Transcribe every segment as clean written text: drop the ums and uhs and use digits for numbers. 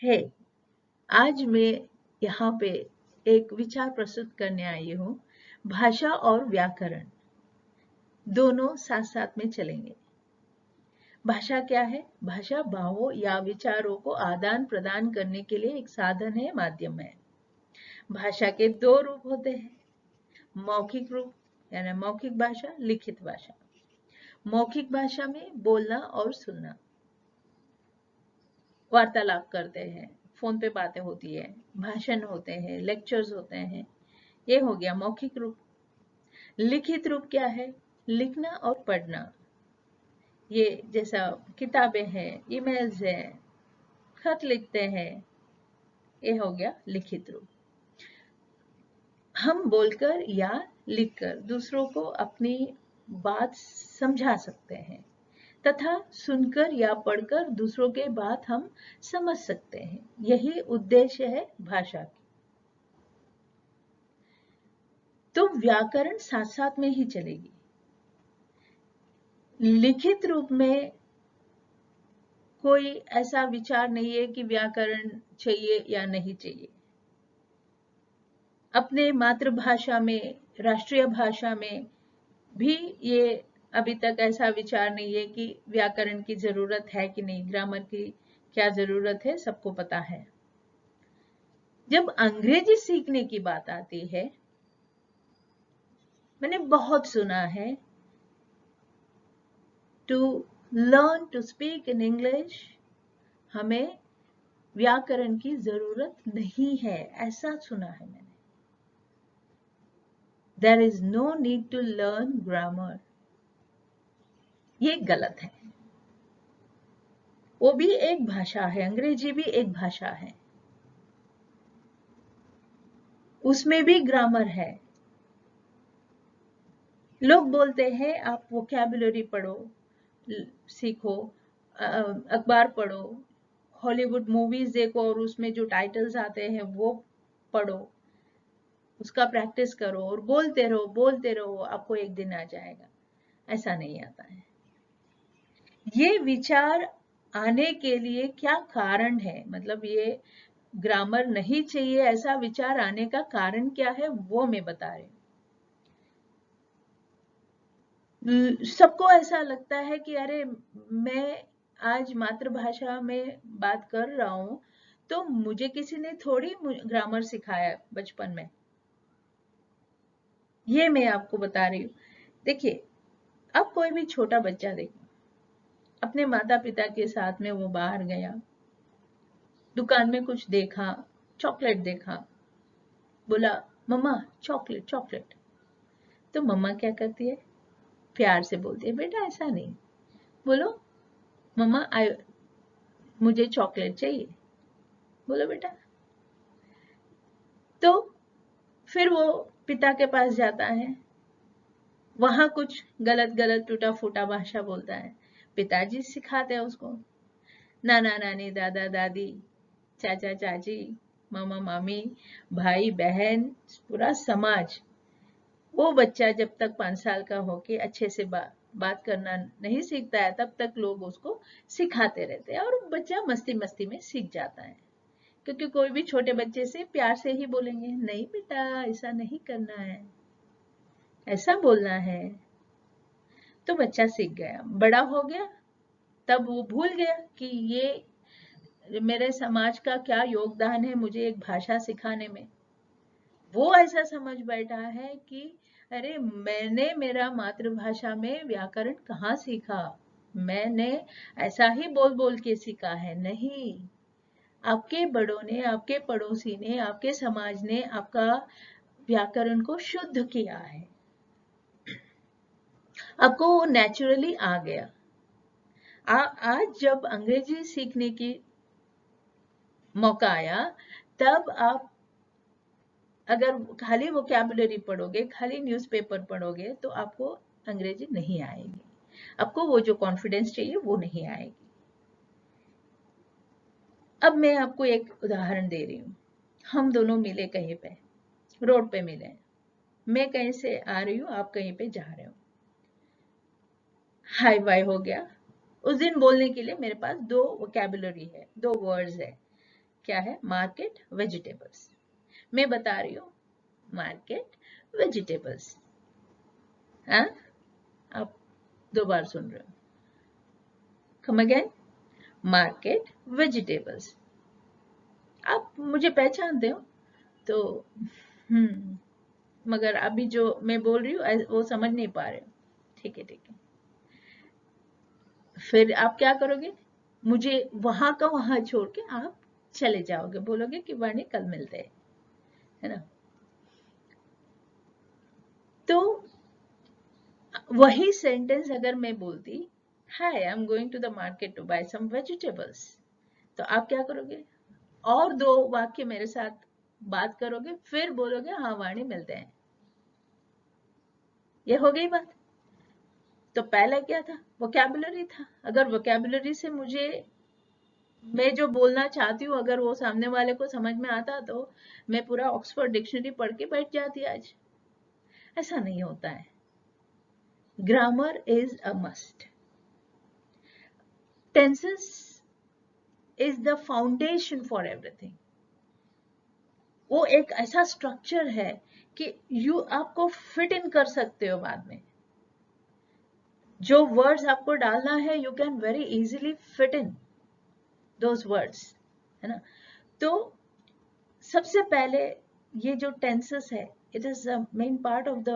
है। आज मैं यहाँ पे एक विचार प्रस्तुत करने आई हूँ। भाषा और व्याकरण दोनों साथ साथ में चलेंगे। भाषा क्या है? भाषा भावों या विचारों को आदान प्रदान करने के लिए एक साधन है, माध्यम है। भाषा के दो रूप होते हैं, मौखिक रूप यानी मौखिक भाषा, लिखित भाषा। मौखिक भाषा में बोलना और सुनना, वार्तालाप करते हैं, फोन पे बातें होती है, भाषण होते हैं, लेक्चर्स होते हैं, ये हो गया मौखिक रूप। लिखित रूप क्या है? लिखना और पढ़ना, ये जैसा किताबें हैं, ईमेल्स हैं, खत लिखते हैं, ये हो गया लिखित रूप। हम बोलकर या लिखकर दूसरों को अपनी बात समझा सकते हैं तथा सुनकर या पढ़कर दूसरों के बात हम समझ सकते हैं। यही उद्देश्य है भाषा की। तो व्याकरण साथ साथ में ही चलेगी। लिखित रूप में कोई ऐसा विचार नहीं है कि व्याकरण चाहिए या नहीं चाहिए। अपने मातृभाषा में, राष्ट्रीय भाषा में भी ये अभी तक ऐसा विचार नहीं है कि व्याकरण की जरूरत है कि नहीं, ग्रामर की क्या जरूरत है, सबको पता है। जब अंग्रेजी सीखने की बात आती है, मैंने बहुत सुना है, to learn to speak in English हमें व्याकरण की जरूरत नहीं है, ऐसा सुना है मैंने। There is no need to learn grammar. ये गलत है। वो भी एक भाषा है, अंग्रेजी भी एक भाषा है, उसमें भी ग्रामर है। लोग बोलते हैं आप वोकैबुलरी पढ़ो, सीखो, अखबार पढ़ो, हॉलीवुड मूवीज देखो और उसमें जो टाइटल्स आते हैं वो पढ़ो, उसका प्रैक्टिस करो और बोलते रहो, आपको एक दिन आ जाएगा। ऐसा नहीं आता है। ये विचार आने के लिए क्या कारण है, मतलब ये ग्रामर नहीं चाहिए ऐसा विचार आने का कारण क्या है, वो मैं बता रही हूँ। सबको ऐसा लगता है कि अरे मैं आज मातृभाषा में बात कर रहा हूं तो मुझे किसी ने थोड़ी ग्रामर सिखाया बचपन में। ये मैं आपको बता रही हूँ। देखिए, अब कोई भी छोटा बच्चा देखो, अपने माता पिता के साथ में वो बाहर गया, दुकान में कुछ देखा, चॉकलेट देखा, बोला मम्मा चॉकलेट चॉकलेट, तो मम्मा क्या करती है? प्यार से बोलती है बेटा ऐसा नहीं, बोलो मम्मा मुझे चॉकलेट चाहिए, बोलो बेटा। तो फिर वो पिता के पास जाता है, वहां कुछ गलत गलत टूटा फूटा भाषा बोलता है, पिताजी सिखाते हैं उसको, नाना नानी, दादा दादी, चाचा चाची, मामा मामी, भाई बहन, पूरा समाज। वो बच्चा जब तक 5 साल का होके अच्छे से बात करना नहीं सीखता है तब तक लोग उसको सिखाते रहते हैं और बच्चा मस्ती मस्ती में सीख जाता है, क्योंकि कोई भी छोटे बच्चे से प्यार से ही बोलेंगे, नहीं बेटा ऐसा नहीं करना है, ऐसा बोलना है, तो बच्चा सीख गया। बड़ा हो गया तब वो भूल गया कि ये मेरे समाज का क्या योगदान है मुझे एक भाषा सिखाने में। वो ऐसा समझ बैठा है कि अरे मैंने मेरा मातृभाषा में व्याकरण कहाँ सीखा, मैंने ऐसा ही बोल बोल के सीखा है। नहीं, आपके बड़ों ने, आपके पड़ोसी ने, आपके समाज ने आपका व्याकरण को शुद्ध किया है, आपको वो नेचुरली आ गया। आज जब अंग्रेजी सीखने की मौका आया तब आप अगर खाली वोकैबुलरी पढ़ोगे, खाली न्यूज़पेपर पढ़ोगे तो आपको अंग्रेजी नहीं आएगी, आपको वो जो कॉन्फिडेंस चाहिए वो नहीं आएगी। अब मैं आपको एक उदाहरण दे रही हूँ। हम दोनों मिले कहीं पे, रोड पे मिले, मैं कहीं से आ रही हूँ, आप कहीं पे जा रहे हो, हाई फाई हो गया। उस दिन बोलने के लिए मेरे पास 2 वोकैबुलरी है, 2 वर्ड्स है, क्या है? Market vegetables. मैं बता रही हूँ मार्केट वेजिटेबल्स। हाँ, आप 2 बार सुन रहे हो। Come again, market vegetables. आप मुझे पहचानते हो तो मगर अभी जो मैं बोल रही हूँ वो समझ नहीं पा रहे हो। ठीक है, ठीक है। फिर आप क्या करोगे? मुझे वहां का वहां छोड़ के आप चले जाओगे, बोलोगे कि वाणी कल मिलते हैं, है ना? तो वही सेंटेंस अगर मैं बोलती, hi I am going to the market to buy some vegetables, तो आप क्या करोगे? और 2 वाक्य मेरे साथ बात करोगे, फिर बोलोगे हाँ वाणी मिलते हैं। ये हो गई बात। तो पहले क्या था? वोकैबुलरी था। अगर वोकैबुलरी से मैं जो बोलना चाहती हूँ अगर वो सामने वाले को समझ में आता तो मैं पूरा ऑक्सफोर्ड डिक्शनरी पढ़ के बैठ जाती आज। ऐसा नहीं होता है। Grammar is a must. Tenses is the foundation for everything. वो एक ऐसा स्ट्रक्चर है कि आपको फिट इन कर सकते हो बाद में। जो वर्ड्स आपको डालना है you can very easily fit in those words, है ना? तो सबसे पहले ये जो टेंसेस है, it is the main part of the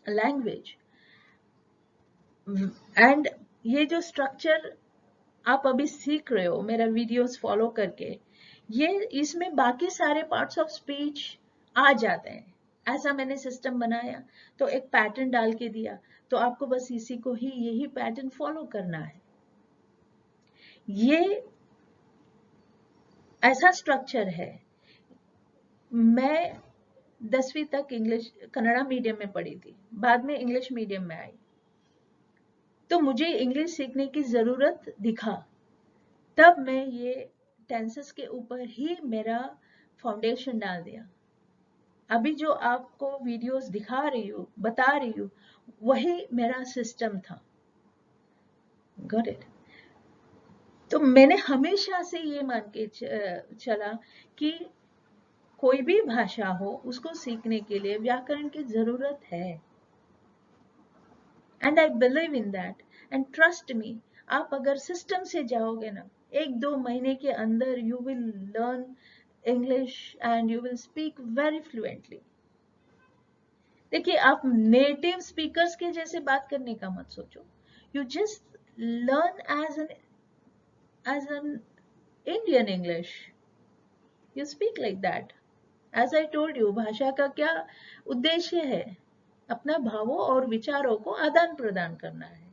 language. And ये जो स्ट्रक्चर आप अभी सीख रहे हो मेरा वीडियोस फॉलो करके, ये इसमें बाकी सारे पार्ट्स ऑफ स्पीच आ जाते हैं। ऐसा मैंने सिस्टम बनाया, तो एक पैटर्न डाल के दिया, तो आपको बस इसी को ही यही पैटर्न फॉलो करना है। ये ऐसा स्ट्रक्चर है। मैं 10वीं तक इंग्लिश कन्नड़ा मीडियम में पढ़ी थी, बाद में इंग्लिश मीडियम में आई, तो मुझे इंग्लिश सीखने की जरूरत दिखा। तब मैं ये टेंसेस के ऊपर ही मेरा फाउंडेशन डाल दिया। अभी जो आपको वीडियोस दिखा रही हूँ, बता रही हूँ, वही मेरा सिस्टम था। Got it? तो मैंने हमेशा से ये मान के चला कि कोई भी भाषा हो उसको सीखने के लिए व्याकरण की जरूरत है। And I believe in that and trust me, आप अगर सिस्टम से जाओगे ना, 1-2 महीने के अंदर you will learn English and you will speak very fluently. देखिए, आप नेटिव स्पीकर्स के जैसे बात करने का मत सोचो। You just learn as an Indian English, you speak like that. As I told you, भाषा का क्या उद्देश्य है? अपना भावों और विचारों को आदान प्रदान करना है।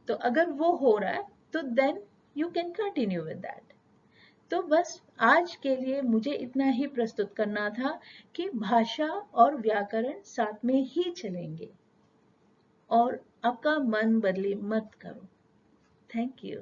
तो अगर वो हो रहा है तो then you can continue with that. तो बस आज के लिए मुझे इतना ही प्रस्तुत करना था कि भाषा और व्याकरण साथ में ही चलेंगे, और आपका मन बदली मत करो। Thank you.